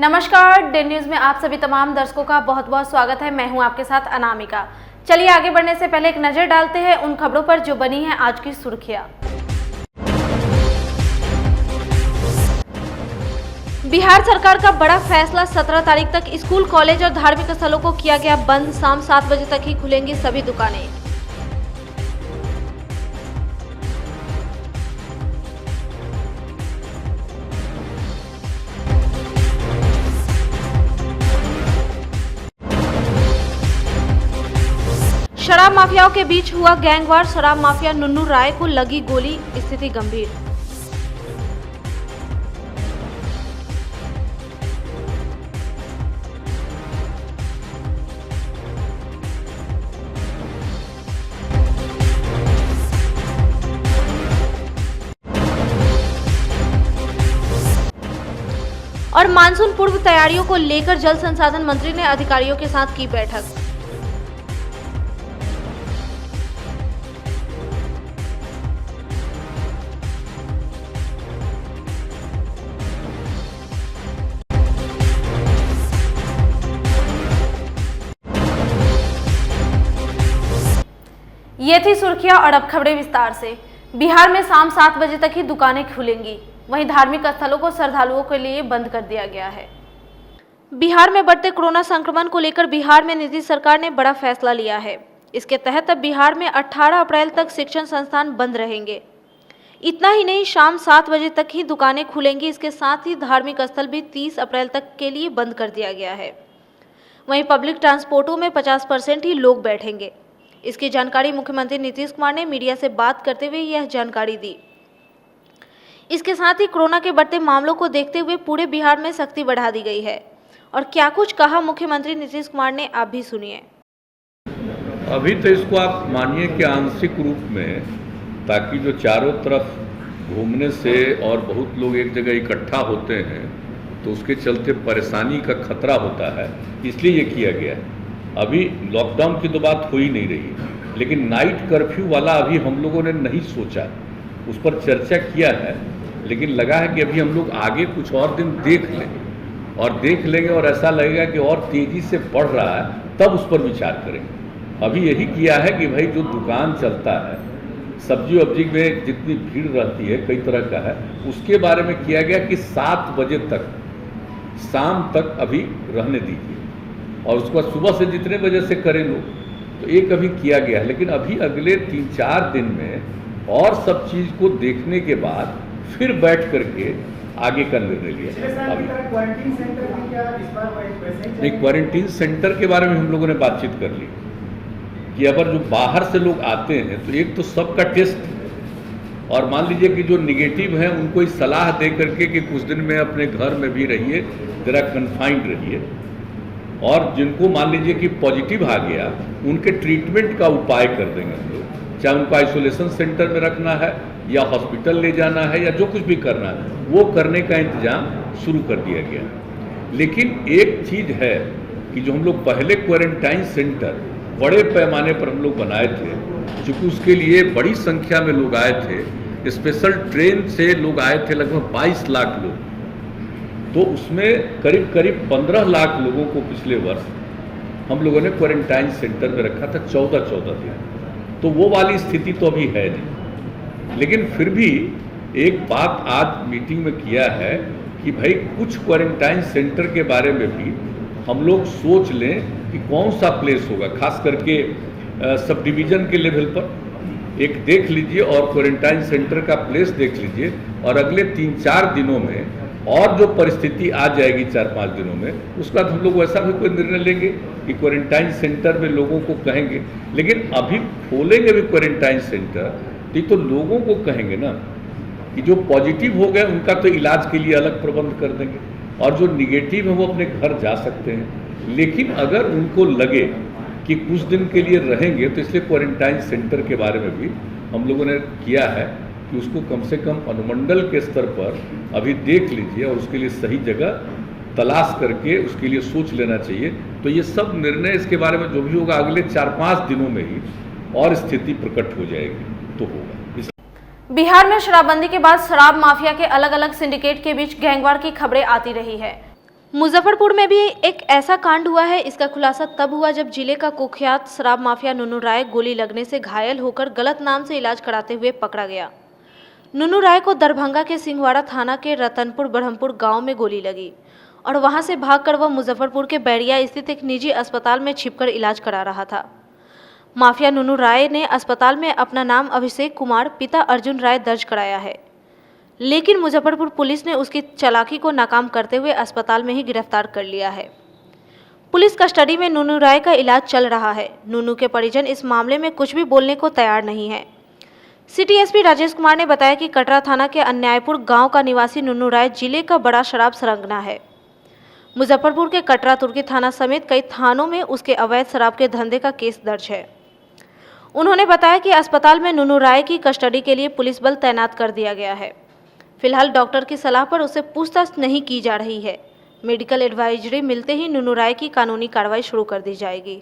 नमस्कार, day news में आप सभी तमाम दर्शकों का बहुत बहुत स्वागत है। मैं हूं आपके साथ अनामिका। चलिए आगे बढ़ने से पहले एक नजर डालते हैं उन खबरों पर जो बनी है आज की सुर्खियां। बिहार सरकार का बड़ा फैसला, 17 तारीख तक स्कूल, कॉलेज और धार्मिक स्थलों को किया गया बंद। शाम 7 बजे तक ही खुलेंगी सभी दुकानें। शराब माफियाओं के बीच हुआ गैंगवार, शराब माफिया नुन्नू राय को लगी गोली, स्थिति गंभीर। और मानसून पूर्व तैयारियों को लेकर जल संसाधन मंत्री ने अधिकारियों के साथ की बैठक। ये थी सुर्खियां और अब खबरें विस्तार से। बिहार में शाम 7 बजे तक ही दुकानें खुलेंगी। वहीं धार्मिक स्थलों को श्रद्धालुओं के लिए बंद कर दिया गया है। बिहार में बढ़ते कोरोना संक्रमण को लेकर बिहार में नीतीश सरकार ने बड़ा फैसला लिया है। इसके तहत अब बिहार में 18 अप्रैल तक शिक्षण संस्थान बंद रहेंगे। इतना ही नहीं, शाम 7 बजे तक ही दुकानें खुलेंगी। इसके साथ ही धार्मिक स्थल भी 30 अप्रैल तक के लिए बंद कर दिया गया है। वहीं पब्लिक ट्रांसपोर्टों में 50% ही लोग बैठेंगे। इसकी जानकारी मुख्यमंत्री नीतीश कुमार ने मीडिया से बात करते हुए यह जानकारी दी। इसके साथ ही कोरोना के बढ़ते मामलों को देखते हुए पूरे बिहार में सख्ती बढ़ा दी गई है। और क्या कुछ कहा मुख्यमंत्री नीतीश कुमार ने, आप भी सुनिए। अभी तो इसको आप मानिए कि आंशिक रूप में, ताकि जो चारों तरफ घूमने से और बहुत लोग एक जगह इकट्ठा होते हैं तो उसके चलते परेशानी का खतरा होता है, इसलिए ये किया गया है। अभी लॉकडाउन की तो बात हो ही नहीं रही, लेकिन नाइट कर्फ्यू वाला अभी हम लोगों ने नहीं सोचा, उस पर चर्चा किया है, लेकिन लगा है कि अभी हम लोग आगे कुछ और दिन देख लेंगे और ऐसा लगेगा कि और तेज़ी से बढ़ रहा है तब उस पर विचार करेंगे। अभी यही किया है कि भाई जो दुकान चलता है, सब्जी वब्जी में जितनी भीड़ रहती है, कई तरह का है, उसके बारे में किया गया कि 7 बजे तक, शाम तक अभी रहने दीजिए और उसके बाद सुबह से जितने बजे से करें लोग, तो एक अभी किया गया है। लेकिन अभी अगले 3-4 दिन में और सब चीज़ को देखने के बाद फिर बैठ करके आगे का निर्णय लिया। अभी नहीं, क्वारंटीन सेंटर के बारे में हम लोगों ने बातचीत कर ली कि अगर जो बाहर से लोग आते हैं तो एक तो सबका टेस्ट, और मान लीजिए कि जो निगेटिव हैं उनको इस सलाह दे करके कि कुछ दिन में अपने घर में भी रहिए, जरा कन्फाइंड रहिए, और जिनको मान लीजिए कि पॉजिटिव आ गया उनके ट्रीटमेंट का उपाय कर देंगे हम लोग, चाहे उनको आइसोलेशन सेंटर में रखना है या हॉस्पिटल ले जाना है या जो कुछ भी करना है वो करने का इंतजाम शुरू कर दिया गया। लेकिन एक चीज़ है कि जो हम लोग पहले क्वारंटाइन सेंटर बड़े पैमाने पर हम लोग बनाए थे, चूँकि उसके लिए बड़ी संख्या में लोग आए थे, स्पेशल ट्रेन से लोग आए थे, लगभग 22 लाख लोग, तो उसमें करीब 15 लाख लोगों को पिछले वर्ष हम लोगों ने क्वारंटाइन सेंटर में रखा था 14 दिन। तो वो वाली स्थिति तो अभी है नहीं, लेकिन फिर भी एक बात आज मीटिंग में किया है कि भाई कुछ क्वारंटाइन सेंटर के बारे में भी हम लोग सोच लें कि कौन सा प्लेस होगा, खास करके सब डिवीज़न के लेवल पर एक देख लीजिए और क्वारंटाइन सेंटर का प्लेस देख लीजिए, और अगले 3-4 दिनों में और जो परिस्थिति आ जाएगी 4-5 दिनों में, उसके बाद हम लोग वैसा भी कोई निर्णय लेंगे कि क्वारंटाइन सेंटर में लोगों को कहेंगे। लेकिन अभी खोलेंगे भी क्वारंटाइन सेंटर तो लोगों को कहेंगे ना कि जो पॉजिटिव हो गए उनका तो इलाज के लिए अलग प्रबंध कर देंगे, और जो निगेटिव है वो अपने घर जा सकते हैं। लेकिन अगर उनको लगे कि कुछ दिन के लिए रहेंगे, तो इसलिए क्वारंटाइन सेंटर के बारे में भी हम लोगों ने किया है कि उसको कम से कम अनुमंडल के स्तर पर अभी देख लीजिए और उसके लिए सही जगह तलाश करके उसके लिए सोच लेना चाहिए। तो ये सब निर्णय इसके बारे में जो भी होगा अगले 4-5 दिनों में ही और स्थिति प्रकट हो जाएगी तो होगा। बिहार में शराबबंदी के बाद शराब माफिया के अलग अलग सिंडिकेट के बीच गैंगवार की खबरें आती रही है। मुजफ्फरपुर में भी एक ऐसा कांड हुआ है। इसका खुलासा तब हुआ जब जिले का कुख्यात शराब माफिया नुनू राय गोली लगने से घायल होकर गलत नाम से इलाज कराते हुए पकड़ा गया। नुनू राय को दरभंगा के सिंहवाड़ा थाना के रतनपुर ब्रह्मपुर गांव में गोली लगी और वहां से भागकर वह मुजफ्फरपुर के बैरिया स्थित एक निजी अस्पताल में छिपकर इलाज करा रहा था। माफिया नुनू राय ने अस्पताल में अपना नाम अभिषेक कुमार पिता अर्जुन राय दर्ज कराया है, लेकिन मुजफ्फरपुर पुलिस ने उसकी चालाकी को नाकाम करते हुए अस्पताल में ही गिरफ्तार कर लिया है। पुलिस कस्टडी में नुनू राय का इलाज चल रहा है। नुनू के परिजन इस मामले में कुछ भी बोलने को तैयार नहीं है। सिटी एसपी राजेश कुमार ने बताया कि कटरा थाना के अन्यायपुर गांव का निवासी नुनू राय जिले का बड़ा शराब सरंगना है। मुजफ्फरपुर के कटरा तुर्की थाना समेत कई थानों में उसके अवैध शराब के धंधे का केस दर्ज है। उन्होंने बताया कि अस्पताल में नुनू राय की कस्टडी के लिए पुलिस बल तैनात कर दिया गया है। फिलहाल डॉक्टर की सलाह पर उसे पूछताछ नहीं की जा रही है। मेडिकल एडवाइजरी मिलते ही नुनू राय की कानूनी कार्रवाई शुरू कर दी जाएगी।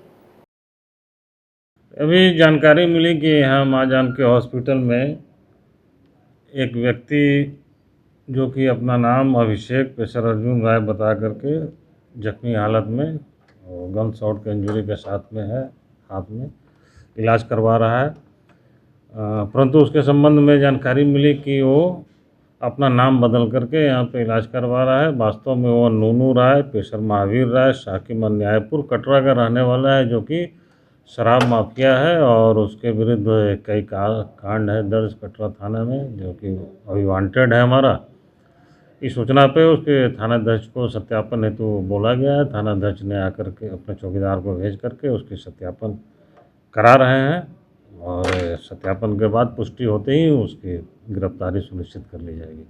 अभी जानकारी मिली कि यहाँ माँ जानकी हॉस्पिटल में एक व्यक्ति जो कि अपना नाम अभिषेक पेशर अर्जुन राय बता करके जख्मी हालत में और गन शॉट के इंजरी के साथ में है, हाथ में इलाज करवा रहा है। परंतु उसके संबंध में जानकारी मिली कि वो अपना नाम बदल करके यहाँ पे इलाज करवा रहा है। वास्तव में वो नुनू राय पेशर महावीर राय साकिम अन्यायपुर कटरा का रहने वाला है, जो कि शराब माफिया है और उसके विरुद्ध कई कांड है दर्ज कटरा थाना में, जो कि अभी वांटेड है हमारा। इस सूचना पे उसके थानाध्यक्ष को सत्यापन हेतु बोला गया है। थानाध्यक्ष ने आकर के अपने चौकीदार को भेज करके उसकी सत्यापन करा रहे हैं और सत्यापन के बाद पुष्टि होते ही उसकी गिरफ्तारी सुनिश्चित कर ली जाएगी।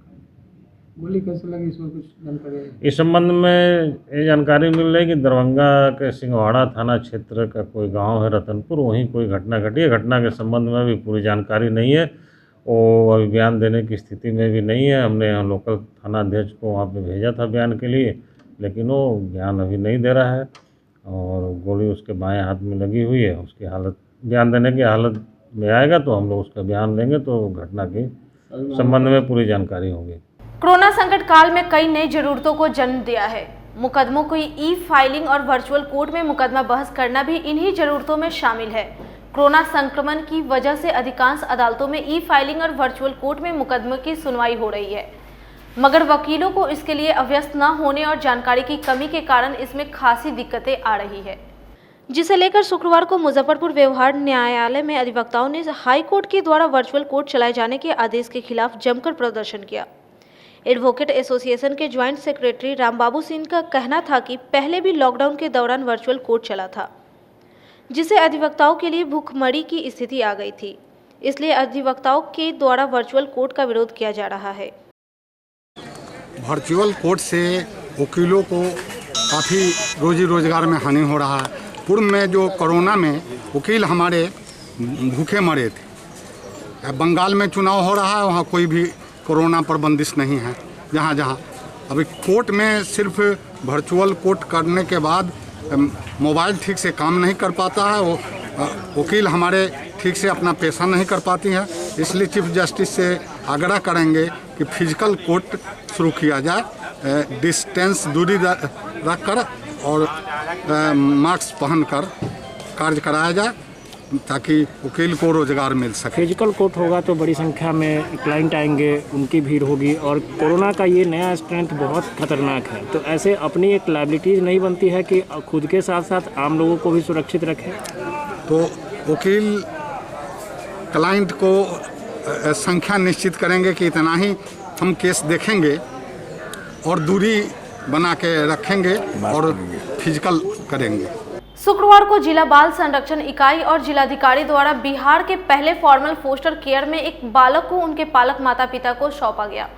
गोली कैसे लगी, इसमें कुछ जानकारी है? इस संबंध में ये जानकारी मिल रही है कि दरभंगा के सिंहवाड़ा थाना क्षेत्र का कोई गांव है रतनपुर, वहीं कोई घटना घटी है। घटना के संबंध में भी पूरी जानकारी नहीं है, वो अभी बयान देने की स्थिति में भी नहीं है। हमने लोकल थाना अध्यक्ष को वहाँ पे भेजा था बयान के लिए, लेकिन वो बयान अभी नहीं दे रहा है और गोली उसके बाएं हाथ में लगी हुई है। उसकी हालत बयान देने की हालत में आएगा तो हम लोग उसका बयान लेंगे तो घटना के संबंध में पूरी जानकारी होगी। कोरोना संकट काल में कई नई जरूरतों को जन्म दिया है। मुकदमों की ई फाइलिंग और वर्चुअल कोर्ट में मुकदमा बहस करना भी इन्हीं जरूरतों में शामिल है। कोरोना संक्रमण की वजह से अधिकांश अदालतों में ई फाइलिंग और वर्चुअल कोर्ट में मुकदमों की सुनवाई हो रही है, मगर वकीलों को इसके लिए अभ्यस्त न होने और जानकारी की कमी के कारण इसमें खासी दिक्कतें आ रही है, जिसे लेकर शुक्रवार को मुजफ्फरपुर व्यवहार न्यायालय में अधिवक्ताओं ने हाई कोर्ट के द्वारा वर्चुअल कोर्ट चलाए जाने के आदेश के खिलाफ जमकर प्रदर्शन किया। एडवोकेट एसोसिएशन के ज्वाइंट सेक्रेटरी रामबाबू सिंह का कहना था कि पहले भी लॉकडाउन के दौरान वर्चुअल कोर्ट चला था, जिसे अधिवक्ताओं के लिए भूखमरी की स्थिति आ गई थी। इसलिए अधिवक्ताओं के द्वारा वर्चुअल कोर्ट का विरोध किया जा रहा है। वर्चुअल कोर्ट से वकीलों को काफ़ी रोजी रोजगार में हानि हो रहा है। पूर्व में जो कोरोना में वकील हमारे भूखे मरे थे। बंगाल में चुनाव हो रहा है, वहाँ कोई भी कोरोना पर बंदिश नहीं है। जहाँ जहाँ अभी कोर्ट में सिर्फ वर्चुअल कोर्ट करने के बाद मोबाइल ठीक से काम नहीं कर पाता है, वो वकील हमारे ठीक से अपना पेशा नहीं कर पाती हैं। इसलिए चीफ जस्टिस से आग्रह करेंगे कि फिजिकल कोर्ट शुरू किया जाए, डिस्टेंस दूरी रख कर और मास्क पहनकर कार्य कराया जाए, ताकि वकील को रोजगार मिल सके। फिजिकल कोर्ट होगा तो बड़ी संख्या में क्लाइंट आएंगे, उनकी भीड़ होगी और कोरोना का ये नया स्ट्रेंथ बहुत खतरनाक है, तो ऐसे अपनी एक लायबिलिटीज नहीं बनती है कि खुद के साथ साथ आम लोगों को भी सुरक्षित रखें। तो वकील क्लाइंट को संख्या निश्चित करेंगे कि इतना ही हम केस देखेंगे और दूरी बना के रखेंगे और फिजिकल करेंगे। शुक्रवार को जिला बाल संरक्षण इकाई और जिलाधिकारी द्वारा बिहार के पहले फॉर्मल फोस्टर केयर में एक बालक को उनके पालक माता पिता को सौंपा गया।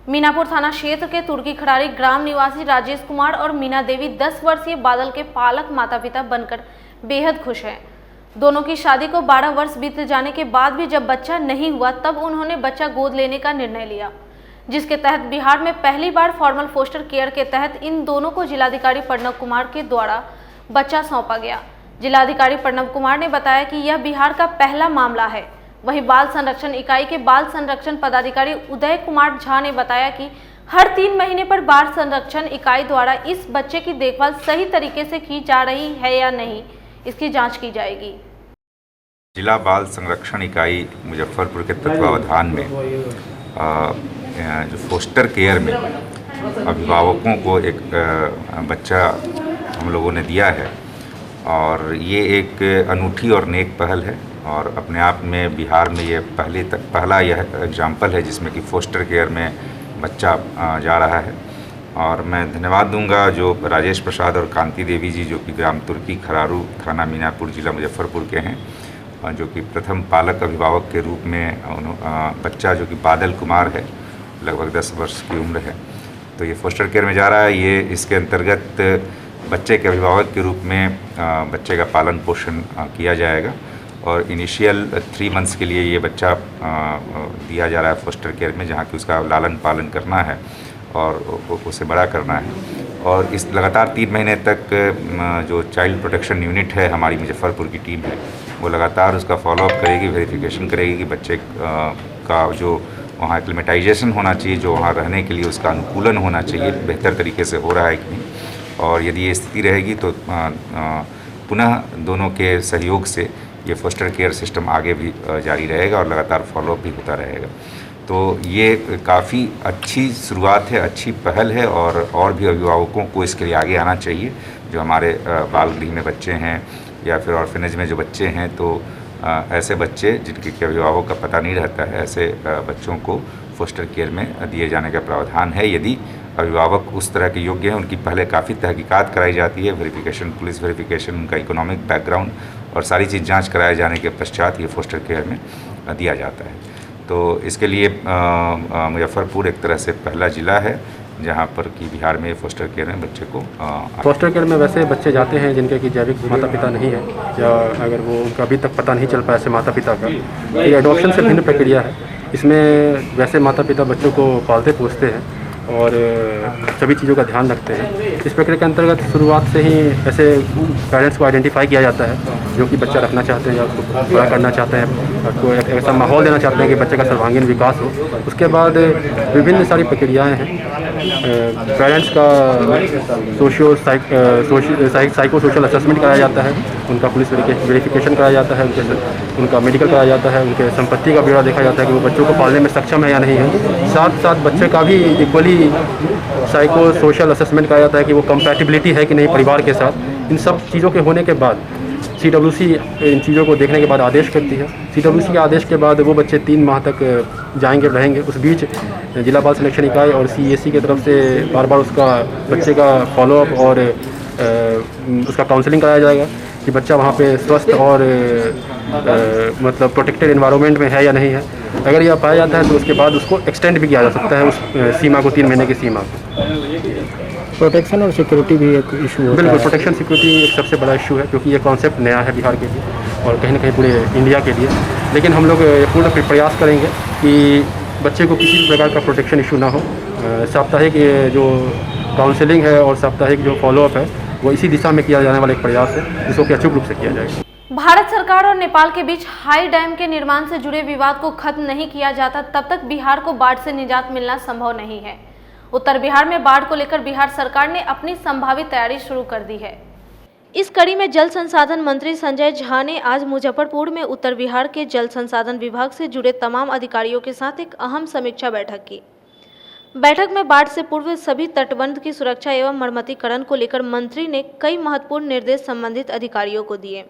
मीनापुर थाना क्षेत्र के तुर्की खड़ारी ग्राम निवासी राजेश कुमार और मीना देवी 10 वर्षीय बादल के पालक माता पिता बनकर बेहद खुश हैं। दोनों की शादी को 12 वर्ष बीत जाने के बाद भी जब बच्चा नहीं हुआ तब उन्होंने बच्चा गोद लेने का निर्णय लिया, जिसके तहत बिहार में पहली बार फॉर्मल फोस्टर केयर के तहत इन दोनों को जिलाधिकारी प्रणव कुमार के द्वारा बच्चा सौंपा गया। जिलाधिकारी प्रणव कुमार ने बताया कि यह बिहार का पहला मामला है। वहीं बाल संरक्षण इकाई के बाल संरक्षण पदाधिकारी उदय कुमार झा ने बताया कि हर 3 महीने पर बाढ़ संरक्षण इकाई द्वारा इस बच्चे की देखभाल सही तरीके से की जा रही है या नहीं, इसकी जांच की जाएगी। जिला बाल संरक्षण इकाई मुजफ्फरपुर के तत्वावधान में जो फोस्टर केयर में अभिभावकों को एक बच्चा हम लोगों ने दिया है और ये एक अनूठी और नेक पहल है और अपने आप में बिहार में ये पहला यह एग्जाम्पल है जिसमें कि फोस्टर केयर में बच्चा जा रहा है। और मैं धन्यवाद दूंगा जो राजेश प्रसाद और कांति देवी जी जो कि ग्राम तुर्की खरारू थाना मीनापुर जिला मुजफ्फरपुर के हैं, जो कि प्रथम पालक अभिभावक के रूप में बच्चा जो कि बादल कुमार है, लगभग 10 वर्ष की उम्र है, तो ये फोस्टर केयर में जा रहा है। ये इसके अंतर्गत बच्चे के अभिभावक के रूप में बच्चे का पालन पोषण किया जाएगा और इनिशियल 3 मंथ्स के लिए ये बच्चा दिया जा रहा है फोस्टर केयर में, जहाँ कि उसका लालन पालन करना है और उसे बड़ा करना है। और इस लगातार 3 महीने तक जो चाइल्ड प्रोटेक्शन यूनिट है हमारी मुजफ्फरपुर की टीम है, वो लगातार उसका फॉलोअप करेगी, वेरिफिकेशन करेगी कि बच्चे का जो वहाँ एक्लिमेटाइजेशन होना चाहिए, जो वहाँ रहने के लिए उसका अनुकूलन होना चाहिए, बेहतर तरीके से हो रहा है कि नहीं। और यदि ये स्थिति रहेगी तो पुनः दोनों के सहयोग से ये फोस्टर केयर सिस्टम आगे भी जारी रहेगा और लगातार फॉलोअप भी होता रहेगा। तो ये काफ़ी अच्छी शुरुआत है, अच्छी पहल है और भी अभिभावकों को इसके लिए आगे आना चाहिए। जो हमारे बाल गृह में बच्चे हैं या फिर ऑर्फेनेज में जो बच्चे हैं, तो ऐसे बच्चे जिनके अभिभावक का पता नहीं रहता है, ऐसे बच्चों को फोस्टर केयर में दिए जाने का प्रावधान है। यदि अभिभावक उस तरह के योग्य हैं, उनकी पहले काफ़ी तहकीकात कराई जाती है, वेरिफिकेशन, पुलिस वेरिफिकेशन, उनका इकोनॉमिक बैकग्राउंड और सारी चीज़ जांच कराए जाने के पश्चात ये फोस्टर केयर में दिया जाता है। तो इसके लिए मुजफ्फरपुर एक तरह से पहला ज़िला है जहाँ पर कि बिहार में फोस्टर केयर में बच्चे को फोस्टर केयर में वैसे बच्चे जाते हैं जिनके कि जैविक माता पिता नहीं है या अगर वो उनका अभी तक पता नहीं चल पाया ऐसे माता पिता का, ये एडॉप्शन से भिन्न प्रक्रिया है। इसमें वैसे माता पिता बच्चों को पालते पोसते हैं और सभी चीज़ों का ध्यान रखते हैं। इस प्रक्रिया के अंतर्गत शुरुआत से ही ऐसे पेरेंट्स को आइडेंटिफाई किया जाता है जो कि बच्चा रखना चाहते हैं या उसको बड़ा करना चाहते हैं, उसको एक ऐसा माहौल देना चाहते हैं कि बच्चे का सर्वांगीण विकास हो। उसके बाद विभिन्न सारी प्रक्रियाएँ हैं। पेरेंट्स का साइको सोशल असेसमेंट कराया जाता है, उनका पुलिस वेरिफिकेशन कराया जाता है, उनका मेडिकल कराया जाता है, उनके संपत्ति का ब्यौरा देखा जाता है कि वो बच्चों को पालने में सक्षम है या नहीं है। साथ साथ बच्चे का भी इक्वली साइको सोशल असेसमेंट कराया जाता है कि वो कंपैटिबिलिटी है कि नहीं परिवार के साथ। इन सब चीज़ों के होने के बाद CWC इन चीज़ों को देखने के बाद आदेश करती है। CWC के आदेश के बाद वो बच्चे 3 माह तक जाएंगे, रहेंगे। उस बीच जिला बाल संरक्षण इकाई और CESC की तरफ से बार बार उसका बच्चे का फॉलोअप और उसका काउंसलिंग कराया जाएगा कि बच्चा वहाँ पे स्वस्थ और मतलब प्रोटेक्टेड एनवायरनमेंट में है या नहीं है। अगर यह पाया जाता है तो उसके बाद उसको एक्सटेंड भी किया जा सकता है उस सीमा को, 3 महीने की सीमा को। प्रोटेक्शन और सिक्योरिटी भी एक इशू है। बिल्कुल, प्रोटेक्शन सिक्योरिटी एक सबसे बड़ा इशू है क्योंकि ये कॉन्सेप्ट नया है बिहार के लिए और कहीं ना कहीं पूरे इंडिया के लिए। लेकिन हम लोग पूर्ण प्रयास करेंगे कि बच्चे को किसी भी प्रकार का प्रोटेक्शन इशू ना हो। साप्ताहिक जो काउंसलिंग है और साप्ताहिक जो फॉलोअप है वो इसी दिशा में किया जाने वाला एक प्रयास है जिसको कि अचूक रूप से किया जाएगा। भारत सरकार और नेपाल के बीच हाई डैम के निर्माण से जुड़े विवाद को खत्म नहीं किया जाता तब तक बिहार को बाढ़ से निजात मिलना संभव नहीं है। उत्तर बिहार में बाढ़ को लेकर बिहार सरकार ने अपनी संभावित तैयारी शुरू कर दी है। इस कड़ी में जल संसाधन मंत्री संजय झा ने आज मुजफ्फरपुर में उत्तर बिहार के जल संसाधन विभाग से जुड़े तमाम अधिकारियों के साथ एक अहम समीक्षा बैठक की। बैठक में बाढ़ से पूर्व सभी तटबंध की सुरक्षा एवं मरम्मतीकरण को लेकर मंत्री ने कई महत्वपूर्ण निर्देश संबंधित अधिकारियों को दिए।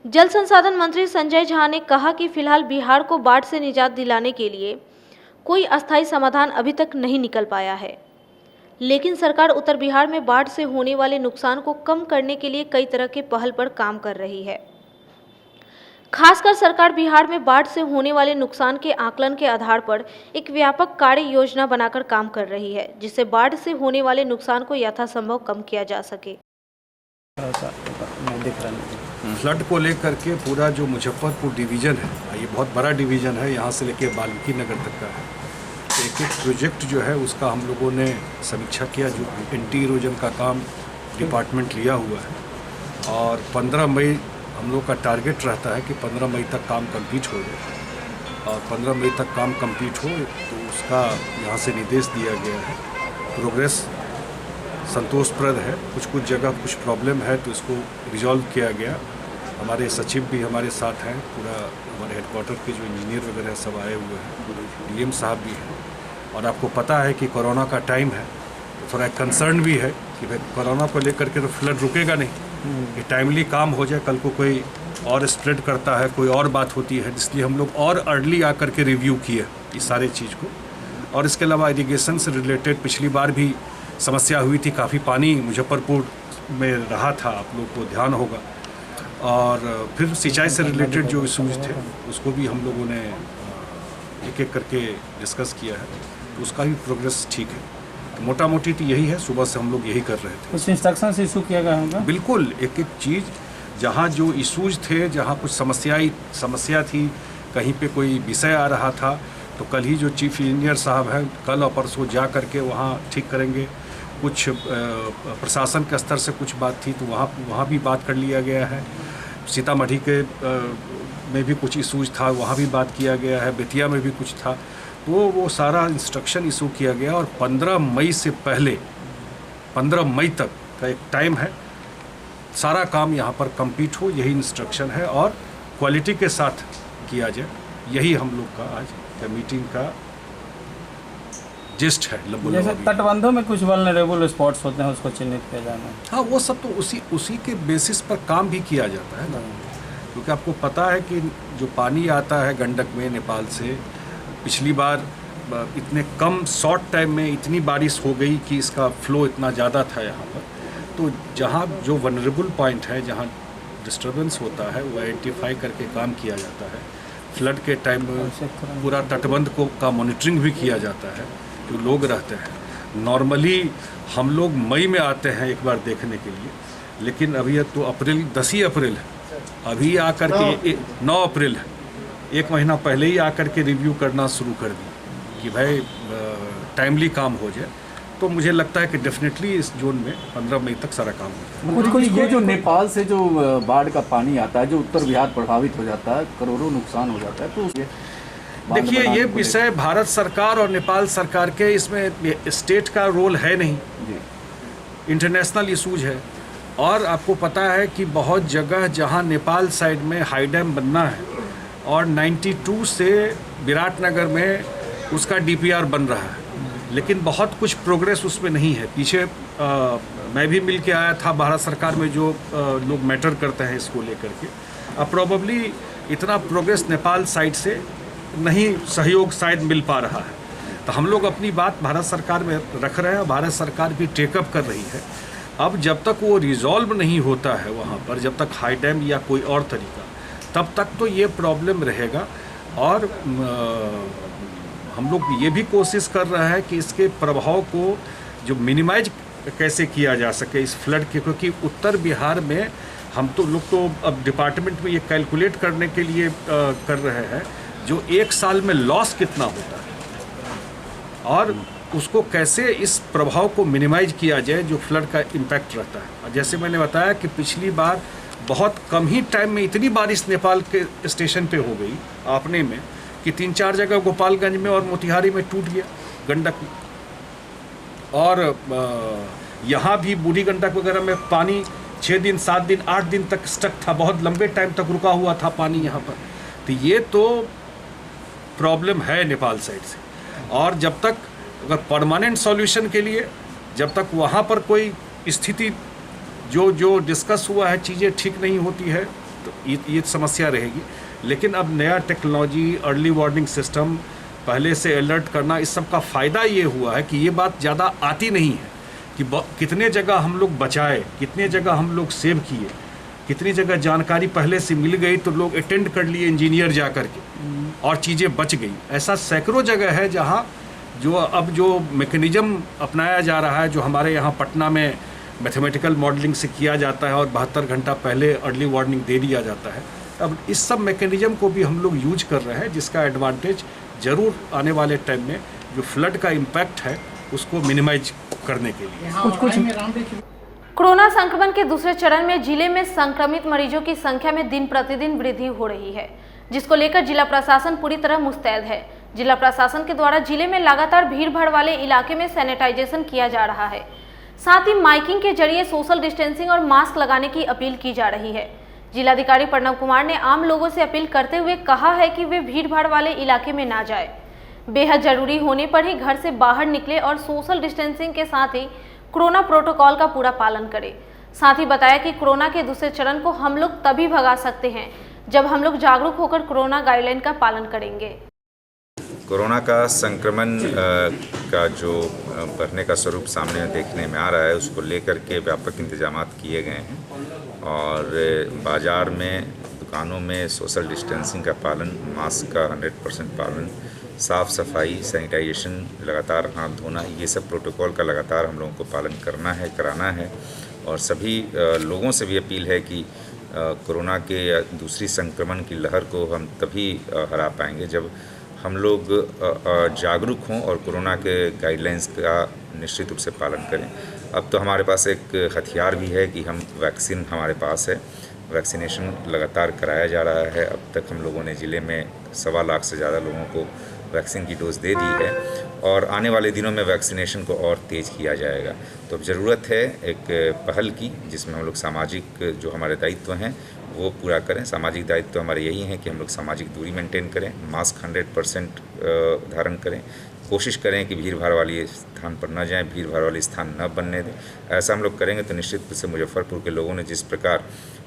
जल संसाधन मंत्री संजय झा ने कहा कि फिलहाल बिहार को बाढ़ से निजात दिलाने के लिए कोई अस्थायी समाधान अभी तक नहीं निकल पाया है, लेकिन सरकार उत्तर बिहार में बाढ़ से होने वाले नुकसान को कम करने के लिए कई तरह के पहल पर काम कर रही है। खासकर सरकार बिहार में बाढ़ से होने वाले नुकसान के आकलन के आधार पर एक व्यापक कार्य योजना बनाकर काम कर रही है, जिससे बाढ़ से होने वाले नुकसान को यथासंभव कम किया जा सके। फ्लड को लेकर के पूरा जो मुजफ्फरपुर डिवीज़न है, ये बहुत बड़ा डिवीज़न है, यहाँ से लेके वाल्मीकि नगर तक का है। एक एक प्रोजेक्ट जो है उसका हम लोगों ने समीक्षा किया। जो एंटी इरोजन का काम डिपार्टमेंट लिया हुआ है और 15 मई हम लोग का टारगेट रहता है कि 15 मई तक काम कंप्लीट हो जाए। और 15 मई तक काम कंप्लीट हो, तो उसका यहाँ से निर्देश दिया गया है। प्रोग्रेस संतोषप्रद है, कुछ जगह कुछ प्रॉब्लम है तो इसको रिजॉल्व किया गया। हमारे सचिव भी हमारे साथ हैं, पूरा हमारे हेडक्वार्टर के जो इंजीनियर वगैरह सब आए हुए हैं, डीएम साहब भी हैं। और आपको पता है कि कोरोना का टाइम है, तो थोड़ा कंसर्न भी है कि भाई कोरोना को लेकर के तो फ्लड रुकेगा नहीं, कि टाइमली काम हो जाए, कल को कोई और स्प्रेड करता है, कोई और बात होती है, इसलिए हम लोग और अर्ली आकर के रिव्यू किए इस सारे चीज़ को। और इसके अलावा इरिगेशन से रिलेटेड पिछली बार भी समस्या हुई थी, काफ़ी पानी मुजफ्फरपुर में रहा था, आप लोग को ध्यान होगा। और फिर सिंचाई से रिलेटेड जो इशूज़ थे उसको भी हम लोगों ने एक एक करके डिस्कस किया है, तो उसका भी प्रोग्रेस ठीक है। तो मोटा मोटी तो यही है, सुबह से हम लोग यही कर रहे थे। कुछ इंस्ट्रक्शन इशू किया गया होगा? बिल्कुल, एक एक चीज़ जहाँ जो इशूज़ थे, जहाँ कुछ समस्या थी, कहीं पे कोई विषय आ रहा था, तो कल ही जो चीफ इंजीनियर साहब हैं कल और परसों जा करके वहाँ ठीक करेंगे। कुछ प्रशासन के स्तर से कुछ बात थी तो वहाँ भी बात कर लिया गया है। सीतामढ़ी के में भी कुछ इशूज था, वहाँ भी बात किया गया है। बेतिया में भी कुछ था, तो वो सारा इंस्ट्रक्शन इशू किया गया। और 15 मई से पहले 15 मई तक का एक टाइम है, सारा काम यहाँ पर कंप्लीट हो, यही इंस्ट्रक्शन है और क्वालिटी के साथ किया जाए, यही हम लोग का आज का मीटिंग का जिस्ट है। जैसे तटबंधों में कुछ वल्नरेबल स्पॉट्स होते हैं, उसको चिन्हित किया जाना। हाँ, वो सब तो उसी के बेसिस पर काम भी किया जाता है ना, क्योंकि आपको पता है कि जो पानी आता है गंडक में नेपाल से, पिछली बार इतने कम शॉर्ट टाइम में इतनी बारिश हो गई कि इसका फ्लो इतना ज़्यादा था यहाँ पर। तो जहाँ जो वनरेबल पॉइंट है, जहाँ डिस्टर्बेंस होता है, वो आइडेंटिफाई करके काम किया जाता है। फ्लड के टाइम में पूरा तटबंध का मॉनिटरिंग भी किया जाता है। जो लोग रहते हैं नॉर्मली हम लोग मई में आते हैं एक बार देखने के लिए, लेकिन अभी तो अप्रैल 10 ही अप्रैल है, अभी आकर के 9 अप्रैल है, एक महीना पहले ही आकर के रिव्यू करना शुरू कर दी कि भाई टाइमली काम हो जाए। तो मुझे लगता है कि डेफिनेटली इस जोन में 15 मई तक सारा काम हो जाए। कुछ ये जो नेपाल से जो बाढ़ का पानी आता है, जो उत्तर बिहार प्रभावित हो जाता है, करोड़ों नुकसान हो जाता है, तो देखिए ये विषय भारत सरकार और नेपाल सरकार के, इसमें स्टेट का रोल है नहीं, इंटरनेशनल इशूज है। और आपको पता है कि बहुत जगह जहां नेपाल साइड में हाई डैम बनना है और 92 से विराटनगर में उसका डीपीआर बन रहा है, लेकिन बहुत कुछ प्रोग्रेस उसमें नहीं है। पीछे मैं भी मिल के आया था भारत सरकार में जो लोग मैटर करते हैं इसको लेकर के। अब प्रोबेबली इतना प्रोग्रेस नेपाल साइड से नहीं, सहयोग शायद मिल पा रहा है। तो हम लोग अपनी बात भारत सरकार में रख रहे हैं, भारत सरकार भी टेकअप कर रही है। अब जब तक वो रिजॉल्व नहीं होता है वहाँ पर, जब तक हाई डैम या कोई और तरीका, तब तक तो ये प्रॉब्लम रहेगा। और हम लोग ये भी कोशिश कर रहे हैं कि इसके प्रभाव को जो मिनिमाइज कैसे किया जा सके इस फ्लड के, क्योंकि उत्तर बिहार में हम तो लोग तो अब डिपार्टमेंट में ये कैलकुलेट करने के लिए कर रहे हैं जो एक साल में लॉस कितना होता है और उसको कैसे इस प्रभाव को मिनिमाइज किया जाए जो फ्लड का इम्पैक्ट रहता है। और जैसे मैंने बताया कि पिछली बार बहुत कम ही टाइम में इतनी बारिश नेपाल के स्टेशन पे हो गई आपने में कि 3-4 जगह गोपालगंज में और मोतिहारी में टूट गया गंडक में। और यहाँ भी बूढ़ी गंडक वगैरह में पानी 6 दिन 7 दिन 8 दिन तक स्टक था, बहुत लंबे टाइम तक रुका हुआ था पानी यहाँ पर। तो ये तो प्रॉब्लम है नेपाल साइड से। और जब तक अगर परमानेंट सॉल्यूशन के लिए जब तक वहाँ पर कोई स्थिति जो डिस्कस हुआ है चीज़ें ठीक नहीं होती है तो ये समस्या रहेगी। लेकिन अब नया टेक्नोलॉजी, अर्ली वार्निंग सिस्टम, पहले से अलर्ट करना, इस सब का फ़ायदा ये हुआ है कि ये बात ज़्यादा आती नहीं है कि कितने जगह हम लोग बचाए, कितने जगह हम लोग सेव किए, कितनी जगह जानकारी पहले से मिल गई तो लोग अटेंड कर लिए इंजीनियर जा कर के और चीज़ें बच गई। ऐसा सैकड़ों जगह है जहाँ जो मैकेनिज़्म अपनाया जा रहा है, जो हमारे यहाँ पटना में मैथमेटिकल मॉडलिंग से किया जाता है और 72 घंटा पहले अर्ली वार्निंग दे दिया जाता है। अब इस सब मैकेनिज़्म को भी हम लोग यूज कर रहे हैं, जिसका एडवांटेज ज़रूर आने वाले टाइम में जो फ्लड का इम्पैक्ट है उसको मिनिमाइज करने के लिए। कोरोना संक्रमण के दूसरे चरण में जिले में संक्रमित मरीजों की संख्या में दिन प्रतिदिन वृद्धि हो रही है। जिसको लेकर जिला प्रशासन पूरी तरह मुस्तैद है। जिला प्रशासन के द्वारा जिले में लगातार भीड़ भाड़ वाले इलाके में सैनिटाइजेशन किया जा रहा है। साथ ही माइकिंग के जरिए सोशल डिस्टेंसिंग और मास्क लगाने की अपील की जा रही है। जिलाधिकारी प्रणव कुमार ने आम लोगों से अपील करते हुए कहा है कि वे भीड़ भाड़ वाले इलाके में ना जाए, बेहद जरूरी होने पर ही घर से बाहर निकले और सोशल डिस्टेंसिंग के साथ ही कोरोना प्रोटोकॉल का पूरा पालन करें। साथ ही बताया कि कोरोना के दूसरे चरण को हम लोग तभी भगा सकते हैं जब हम लोग जागरूक होकर कोरोना गाइडलाइन का पालन करेंगे। कोरोना का संक्रमण का जो बढ़ने का स्वरूप सामने देखने में आ रहा है, उसको लेकर के व्यापक इंतजामात किए गए हैं और बाज़ार में, दुकानों में सोशल डिस्टेंसिंग का पालन, मास्क का 100% पालन, साफ़ सफाई, सैनिटाइजेशन, लगातार हाथ धोना, ये सब प्रोटोकॉल का लगातार हम लोगों को पालन करना है, कराना है। और सभी लोगों से भी अपील है कि कोरोना के दूसरी संक्रमण की लहर को हम तभी हरा पाएंगे जब हम लोग जागरूक हों और कोरोना के गाइडलाइंस का निश्चित रूप से पालन करें। अब तो हमारे पास एक हथियार भी है कि हम वैक्सीन हमारे पास है, वैक्सीनेशन लगातार कराया जा रहा है। अब तक हम लोगों ने ज़िले में 1.25 लाख से ज़्यादा लोगों को वैक्सीन की डोज दे दी है और आने वाले दिनों में वैक्सीनेशन को और तेज़ किया जाएगा। तो अब ज़रूरत है एक पहल की, जिसमें हम लोग सामाजिक जो हमारे दायित्व हैं वो पूरा करें। सामाजिक दायित्व हमारे यही हैं कि हम लोग सामाजिक दूरी मेंटेन करें, मास्क 100% धारण करें, कोशिश करें कि भीड़ भाड़ वाली स्थान पर न जाएं, भीड़ भाड़ वाले स्थान न बनने दें। ऐसा हम लोग करेंगे तो निश्चित रूप से मुजफ्फरपुर के लोगों ने जिस प्रकार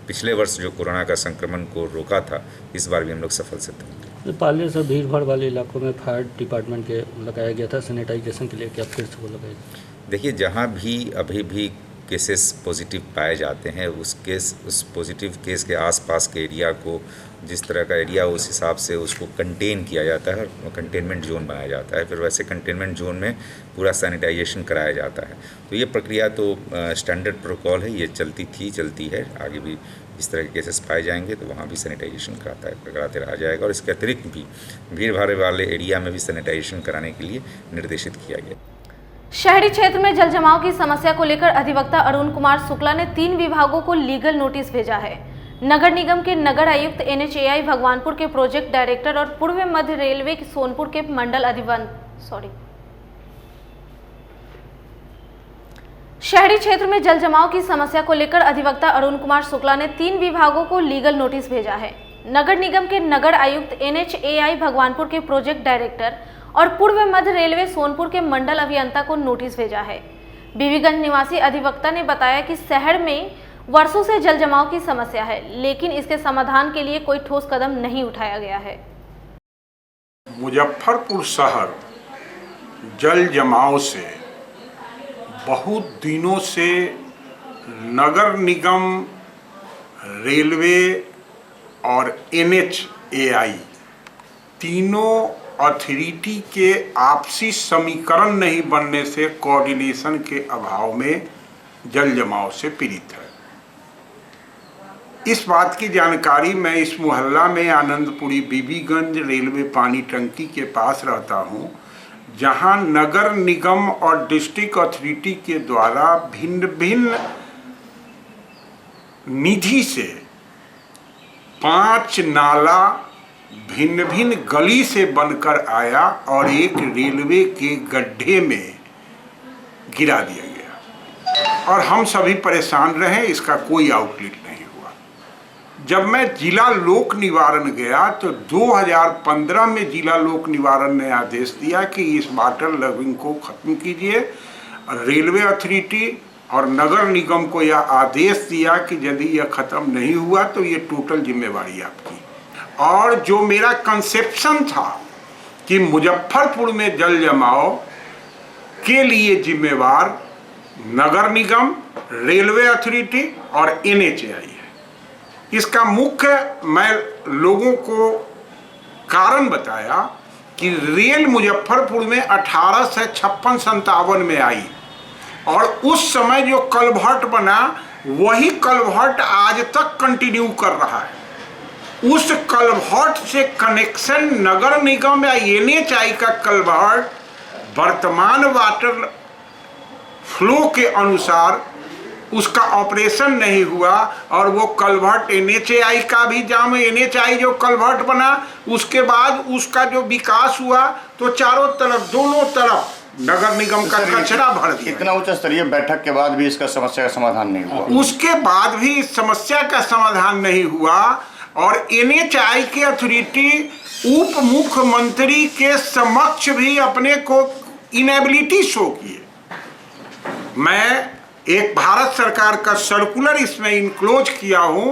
पिछले वर्ष जो कोरोना का संक्रमण को रोका था, इस बार भी हम लोग सफल सिद्ध होंगे। पहले से भीड़ भाड़ वाले इलाकों में फायर डिपार्टमेंट के लगाया गया था सैनिटाइजेशन के लिए, क्या फिर से वो लगाएगा? देखिए, जहाँ भी अभी भी केसेस पॉजिटिव पाए जाते हैं, उस पॉजिटिव केस के आसपास के एरिया को, जिस तरह का एरिया उस हिसाब से उसको कंटेन किया जाता है और कंटेनमेंट जोन बनाया जाता है। फिर वैसे कंटेनमेंट जोन में पूरा सैनिटाइजेशन कराया जाता है। तो ये प्रक्रिया तो स्टैंडर्ड प्रोटोकॉल है, ये चलती है। आगे भी इस तरह के केसेस पाए जाएंगे तो वहाँ भी सैनिटाइजेशन कराते रहा जाएगा और इसके अतिरिक्त भी भीड़ भाड़ वाले एरिया में भी सैनिटाइजेशन कराने के लिए निर्देशित किया गया। शहरी क्षेत्र में जल जमाव की समस्या को लेकर अधिवक्ता अरुण कुमार शुक्ला ने 3 विभागों को लीगल नोटिस भेजा है। नगर निगम के नगर आयुक्त, NHAI भगवानपुर के प्रोजेक्ट डायरेक्टर और पूर्व मध्य रेलवे सोनपुर के मंडल शहरी क्षेत्र में जल जमाव की समस्या को लेकर अधिवक्ता अरुण कुमार शुक्ला ने 3 विभागों को लीगल नोटिस भेजा है। नगर निगम के नगर आयुक्त, NHAI भगवानपुर के प्रोजेक्ट डायरेक्टर और पूर्व मध्य रेलवे सोनपुर के मंडल अभियंता को नोटिस भेजा है। बीबीगंज निवासी अधिवक्ता ने बताया कि शहर में वर्षों से जल जमाव की समस्या है, लेकिन इसके समाधान के लिए कोई ठोस कदम नहीं उठाया गया है। मुजफ्फरपुर शहर जल जमाव से बहुत दिनों से नगर निगम, रेलवे और NHAI तीनों अथॉरिटी के आपसी समीकरण नहीं बनने से, कोऑर्डिनेशन के अभाव में जल जमाव से पीड़ित है। इस बात की जानकारी मैं इस मोहल्ला में आनंदपुरी बीबीगंज रेलवे पानी टंकी के पास रहता हूँ, जहाँ नगर निगम और डिस्ट्रिक्ट अथॉरिटी के द्वारा भिन्न भिन्न निधि से 5 नाला भिन्न भिन्न गली से बनकर आया और एक रेलवे के गड्ढे में गिरा दिया गया और हम सभी परेशान रहे, इसका कोई आउटलेट नहीं हुआ। जब मैं जिला लोक निवारण गया तो 2015 में जिला लोक निवारण ने आदेश दिया कि इस वाटर लॉगिंग को ख़त्म कीजिए। रेलवे अथॉरिटी और नगर निगम को यह आदेश दिया कि यदि यह ख़त्म नहीं हुआ तो ये टोटल जिम्मेवारी आपकी। और जो मेरा कंसेप्शन था कि मुजफ्फरपुर में जल जमाव के लिए जिम्मेवार नगर निगम, रेलवे अथॉरिटी और NHAI है, इसका मुख्य मैं लोगों को कारण बताया कि रेल मुजफ्फरपुर में 1856-57 में आई और उस समय जो कलभट बना वही कलभट आज तक कंटिन्यू कर रहा है। उस कलभट से कनेक्शन नगर निगम या NHAI का कलभट वर्तमान वाटर फ्लो के अनुसार उसका ऑपरेशन नहीं हुआ और वो कलवर्ट NHAI का भी जाम, NHAI जो कलवर्ट बना उसके बाद उसका जो विकास हुआ तो चारों तरफ दोनों तरफ नगर निगम का कचरा भर दिया। इतना उच्च स्तरीय बैठक के बाद भी इसका समस्या का समाधान नहीं हुआ। उसके बाद भी इस समस्या का समाधान नहीं हुआ और NHAI की अथॉरिटी उप मुख्यमंत्री के समक्ष भी अपने को इनेबिलिटी शो किए। मैं एक भारत सरकार का सर्कुलर इसमें इनक्लोज किया हूं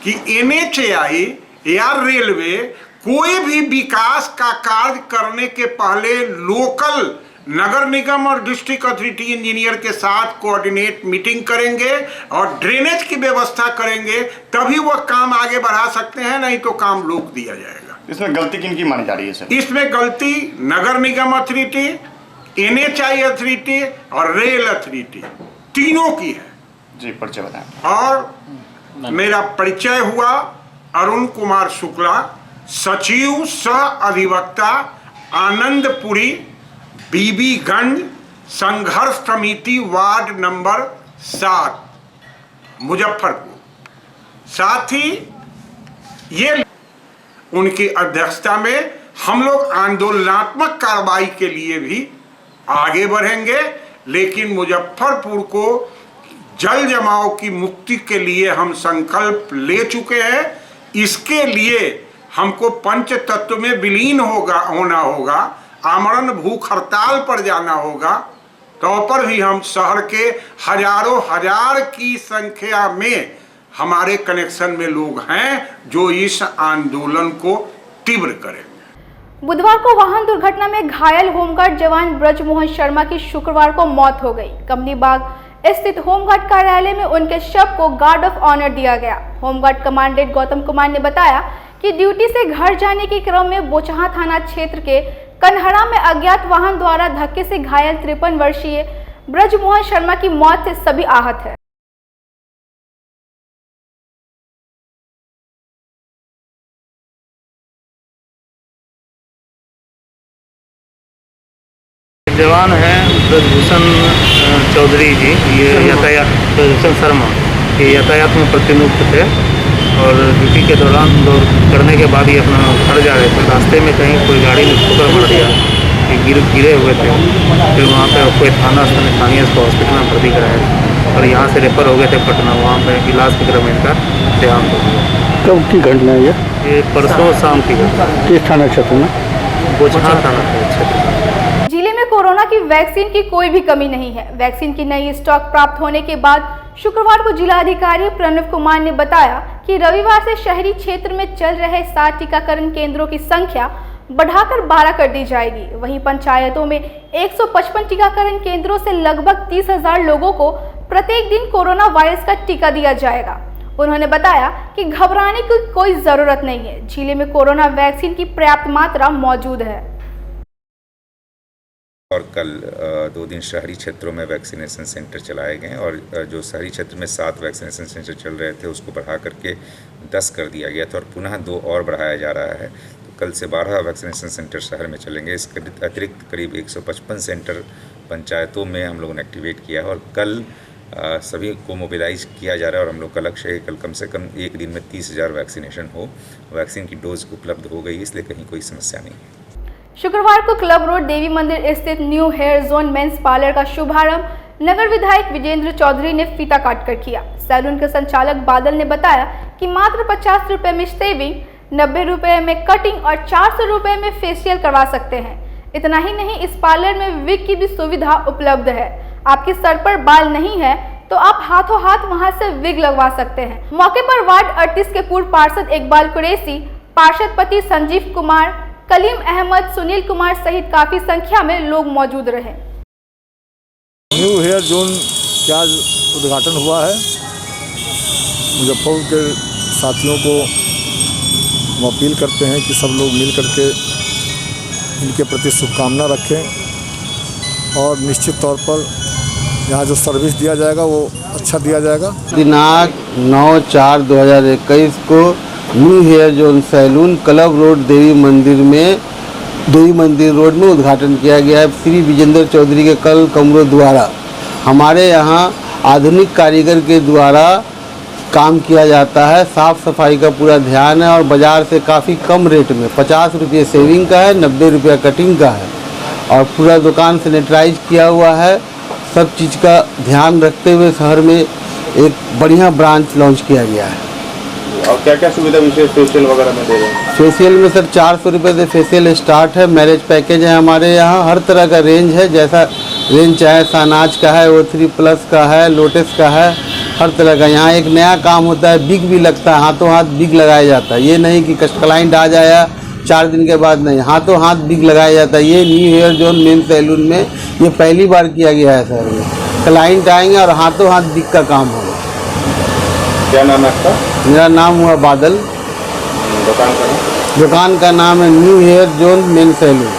कि NHAI या रेलवे कोई भी विकास का कार्य करने के पहले लोकल नगर निगम और डिस्ट्रिक्ट अथॉरिटी इंजीनियर के साथ कोऑर्डिनेट मीटिंग करेंगे और ड्रेनेज की व्यवस्था करेंगे, तभी वह काम आगे बढ़ा सकते हैं, नहीं तो काम रोक दिया जाएगा। इसमें गलती किनकी मानी जा रही है सर? इसमें गलती नगर निगम अथॉरिटी, NHAI अथॉरिटी और रेल अथॉरिटी तीनों की है। जी, परिचय बताएं। और मेरा परिचय हुआ अरुण कुमार शुक्ला, सचिव सह अधिवक्ता आनंदपुरी, बीबीगंज संघर्ष समिति वार्ड नंबर 7 मुजफ्फरपुर। साथ ही ये उनकी अध्यक्षता में हम लोग आंदोलनात्मक कार्रवाई के लिए भी आगे बढ़ेंगे, लेकिन मुजफ्फरपुर को जल जमाव की मुक्ति के लिए हम संकल्प ले चुके हैं। इसके लिए हमको पंच तत्व में विलीन होना होगा, आमरण भूख हड़ताल पर जाना होगा, तो पर भी हम शहर के हजारों हजार की संख्या में हमारे कनेक्शन में लोग हैं जो इस आंदोलन को तीव्र करें। बुधवार को वाहन दुर्घटना में घायल होमगार्ड जवान ब्रजमोहन शर्मा की शुक्रवार को मौत हो गई। कंपनी बाग स्थित होमगार्ड कार्यालय में उनके शव को गार्ड ऑफ ऑनर दिया गया। होमगार्ड कमांडेंट गौतम कुमार ने बताया कि ड्यूटी से घर जाने के क्रम में बोचहां थाना क्षेत्र के कन्हरा में अज्ञात वाहन द्वारा धक्के से घायल 53 वर्षीय ब्रजमोहन शर्मा की मौत से सभी आहत है। जवान हैं ब्रजभूषण चौधरी जी, ये यातायात, ब्रजभूषण शर्मा, ये यातायात में प्रतिनियुक्त थे और ड्यूटी के दौरान दौड़ करने के बाद ये अपना घर जा रहे थे। रास्ते में कहीं कोई गाड़ी ने ठोकर मार दिया, ये गिरे हुए थे। फिर वहाँ पे कोई स्थानीय इसको हॉस्पिटल में भर्ती कराया और यहाँ से रेफर हो गए थे पटना। वहाँ पे इलाज के क्रम में इनका देहांत हो गया। कब की घटना है ये परसों शाम की घटना। किस थाना क्षेत्र में? बोचहां थाना क्षेत्र। जिले में कोरोना की वैक्सीन की कोई भी कमी नहीं है। वैक्सीन की नई स्टॉक प्राप्त होने के बाद शुक्रवार को जिलाधिकारी प्रणव कुमार ने बताया कि रविवार से शहरी क्षेत्र में चल रहे 7 टीकाकरण केंद्रों की संख्या बढ़ाकर 12 कर दी जाएगी। वहीं पंचायतों में 155 टीकाकरण केंद्रों से लगभग 30,000 लोगों को प्रत्येक दिन कोरोना वायरस का टीका दिया जाएगा। उन्होंने बताया कि घबराने की कोई जरूरत नहीं है। जिले में कोरोना वैक्सीन की पर्याप्त मात्रा मौजूद है। और कल 2 दिन शहरी क्षेत्रों में वैक्सीनेशन सेंटर चलाए गए और जो शहरी क्षेत्र में 7 वैक्सीनेशन सेंटर चल रहे थे उसको बढ़ा करके 10 कर दिया गया था और पुनः 2 और बढ़ाया जा रहा है। तो कल से 12 वैक्सीनेशन सेंटर शहर में चलेंगे। इसके अतिरिक्त करीब 155 सेंटर पंचायतों में हम लोगों ने एक्टिवेट किया है और कल सभी को मोबिलाइज किया जा रहा है और हम लोग का लक्ष्य है कल कम से कम एक दिन में 30,000 वैक्सीनेशन हो। वैक्सीन की डोज उपलब्ध हो गई, इसलिए कहीं कोई समस्या नहीं है। शुक्रवार को क्लब रोड देवी मंदिर स्थित New hair Zone Men's Parlour का शुभारंभ नगर विधायक विजेंद्र चौधरी ने फीता काटकर किया। सैलून के संचालक बादल ने बताया कि मात्र 50 रुपए में शेविंग, 90 रुपए में कटिंग और 400 रुपए में फेशियल करवा सकते हैं। इतना ही नहीं, इस पार्लर में विग की भी सुविधा उपलब्ध है। आपके सर पर बाल नहीं है तो आप हाथों हाथ वहां से विग लगवा सकते हैं। मौके पर वार्ड 38 के पूर्व पार्षद इकबाल कुरैशी, पार्षद पति संजीव कुमार, कलीम अहमद, सुनील कुमार सहित काफी संख्या में लोग मौजूद रहे। न्यू हेयर जोन का आज उद्घाटन हुआ है। मुजफ्फरपुर के साथियों को हम अपील करते हैं कि सब लोग मिल करके इनके प्रति शुभकामना रखें और निश्चित तौर पर यहाँ जो सर्विस दिया जाएगा वो अच्छा दिया जाएगा। दिनांक 9/4/2021 को new hair zone salon club road देवी मंदिर रोड में उद्घाटन किया गया है श्री विजेंद्र चौधरी के कल कमरों द्वारा। हमारे यहाँ आधुनिक कारीगर के द्वारा काम किया जाता है। साफ़ सफाई का पूरा ध्यान है और बाज़ार से काफ़ी कम रेट में 50 रुपये सेविंग का है, 90 रुपये कटिंग का है और पूरा दुकान सैनिटाइज किया हुआ है। सब चीज़ का ध्यान रखते हुए शहर में एक बढ़िया ब्रांच लॉन्च किया गया है। और क्या क्या सुविधा विशेष फेशियल वगैरह में दे रहे हैं? फेशियल में सर 400 रुपये से फेशियल स्टार्ट है। मैरिज पैकेज है हमारे यहाँ, हर तरह का रेंज है, जैसा रेंज चाहे सानाज का है, O3+ का है, लोटस का है, हर तरह का। यहाँ एक नया काम होता है, बिग भी लगता है, हाथों हाथ बिग लगाया जाता है। ये नहीं कि क्लाइंट आ जाया 4 दिन के बाद, नहीं, हाथों हाथ बिग लगाया जाता है। ये New hair Zone Men Saloon में ये पहली बार किया गया है सर। में क्लाइंट आएंगे और हाथों हाथ बिग का काम होगा। क्या नाम है आपका? मेरा नाम हुआ बादल। दुकान का नाम है New hair Zone Men Saloon.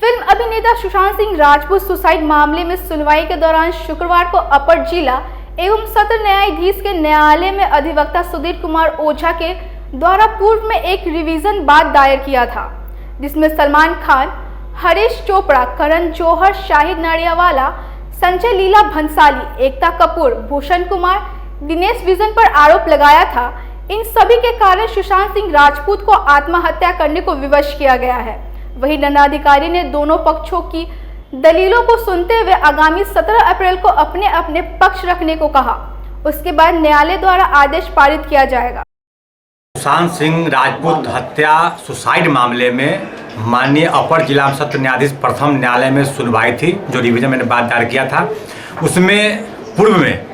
Film अभिनेता सुशांत सिंह राजपूत सुसाइड मामले में सुनवाई के दौरान शुक्रवार को अपर जिला एवं सत्र न्यायाधीश के न्यायालय में अधिवक्ता सुधीर कुमार ओझा के द्वारा पूर्व में एक रिवीजन बाद दायर किया था, जिसमें सलमान खान, हरीश चोपड़ा, करण जौहर, शाहिद नाडियावाला, संजय लीला भंसाली, एकता कपूर, भूषण कुमार, दिनेश विजन पर आरोप लगाया था। इन सभी के कारण सुशांत सिंह राजपूत को आत्महत्या करने को विवश किया गया है। वहीं दंडाधिकारी ने दोनों पक्षों की दलीलों को सुनते हुए आगामी 17 अप्रैल को अपने अपने पक्ष रखने को कहा। उसके बाद न्यायालय द्वारा आदेश पारित किया जाएगा। सुशांत सिंह राजपूत हत्या सुसाइड मामले में माननीय अपर जिला सत्र न्यायाधीश प्रथम न्यायालय में सुनवाई थी, जो रिवीजन मैंने बाद दायर किया था। उसमें पूर्व में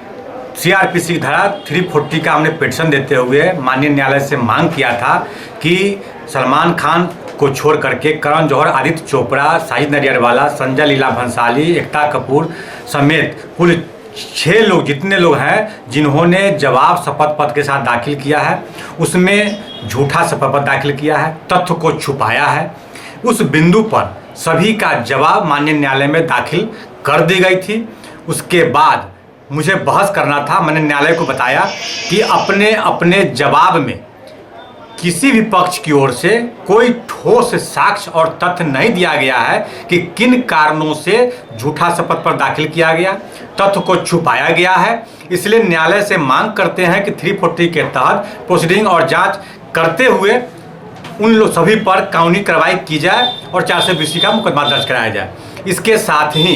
CRPC की धारा 340 का हमने पिटीशन देते हुए माननीय न्यायालय से मांग किया था कि सलमान खान को छोड़ करके करण जौहर, आदित्य चोपड़ा, शाहिद नाडियावाला, संजय लीला भंसाली, एकता कपूर समेत कुल 6 लोग, जितने लोग हैं जिन्होंने जवाब शपथ पत्र के साथ दाखिल किया है, उसमें झूठा शपथ पत्र दाखिल किया है, तथ्य को छुपाया है, उस बिंदु पर सभी का जवाब माननीय न्यायालय में दाखिल कर दी गई थी। उसके बाद मुझे बहस करना था। मैंने न्यायालय को बताया कि अपने अपने जवाब में किसी भी पक्ष की ओर से कोई ठोस साक्ष्य और तथ्य नहीं दिया गया है कि किन कारणों से झूठा शपथ पत्र दाखिल किया गया, तथ्य को छुपाया गया है। इसलिए न्यायालय से मांग करते हैं कि 340 के तहत प्रोसीडिंग और जांच करते हुए उन लोग सभी पर कानूनी कार्रवाई की जाए और 420 का मुकदमा दर्ज कराया जाए। इसके साथ ही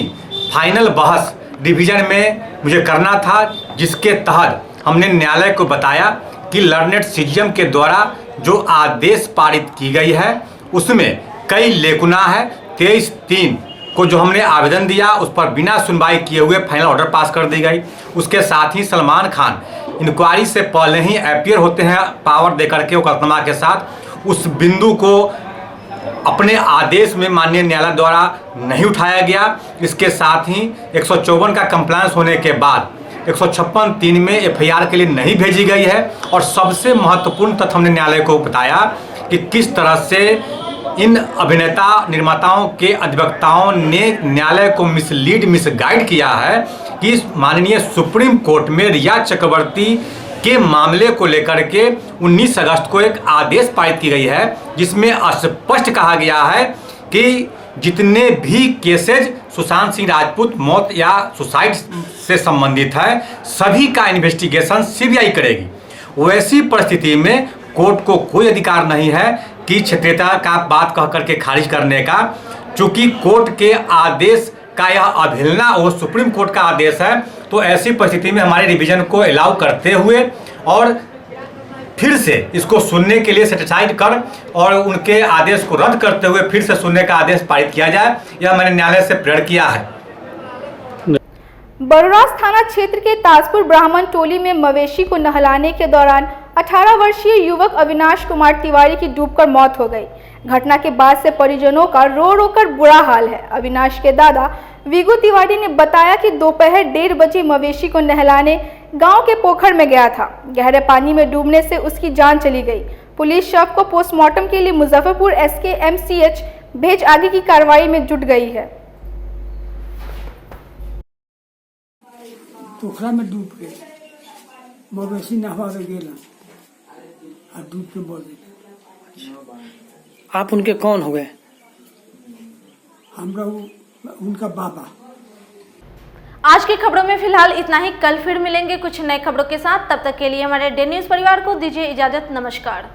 फाइनल बहस डिवीजन में मुझे करना था, जिसके तहत हमने न्यायालय को बताया कि लर्नेड सीजीएम के द्वारा जो आदेश पारित की गई है उसमें कई लेकुना है। 23/3 को जो हमने आवेदन दिया उस पर बिना सुनवाई किए हुए फाइनल ऑर्डर पास कर दी गई। उसके साथ ही सलमान खान इंक्वायरी से पहले ही अपीयर होते हैं पावर देकर के मुकदमा के साथ, उस बिंदु को अपने आदेश में माननीय न्यायालय द्वारा नहीं उठाया गया। इसके साथ ही 154 का कंप्लायंस होने के बाद 156(3) में FIR के लिए नहीं भेजी गई है। और सबसे महत्वपूर्ण तथ्य हमने न्यायालय को बताया कि किस तरह से इन अभिनेता निर्माताओं के अधिवक्ताओं ने न्यायालय को मिसगाइड किया है कि माननीय सुप्रीम कोर्ट में रिया चक्रवर्ती के मामले को लेकर के 19 अगस्त को एक आदेश पारित की गई है, जिसमें स्पष्ट कहा गया है कि जितने भी केसेज सुशांत सिंह राजपूत मौत या सुसाइड से संबंधित है सभी का इन्वेस्टिगेशन CBI करेगी। वैसी परिस्थिति में कोर्ट को कोई अधिकार नहीं है कि क्षेत्रीयता का बात कह करके खारिज करने का, चूंकि कोर्ट के आदेश का यह अवहेलना वो सुप्रीम कोर्ट का आदेश है। तो ऐसी परिस्थिति में हमारे रिवीजन को अलाउ करते हुए और फिर से इसको सुनने के लिए सेटिस्फाइड कर और उनके आदेश को रद्द करते हुए फिर से सुनने का आदेश पारित किया जाए, यह मैंने न्यायालय से प्रेरण किया है। बरुराज थाना क्षेत्र के ताजपुर ब्राह्मण टोली में मवेशी को नहलाने के दौरान 18 वर्षीय युवक अविनाश कुमार तिवारी की डूबकर मौत हो गई। घटना के बाद से परिजनों का रो कर बुरा हाल है। अविनाश के दादा विगू तिवारी ने बताया कि दोपहर 1:30 बजे मवेशी को नहलाने गांव के पोखर में गया था। गहरे पानी में डूबने से उसकी जान चली गई। पुलिस शव को पोस्टमार्टम के लिए मुजफ्फरपुर SKMCH भेज आगे की कार्रवाई में जुट गई है। पोखरा में डूब के मवेशी नहवावे गेला और डूब के मर गए। आप उनके कौन हुए? हमरा उनका बाबा। आज की खबरों में फिलहाल इतना ही। कल फिर मिलेंगे कुछ नए खबरों के साथ। तब तक के लिए हमारे डे न्यूज़ परिवार को दीजिए इजाजत। नमस्कार।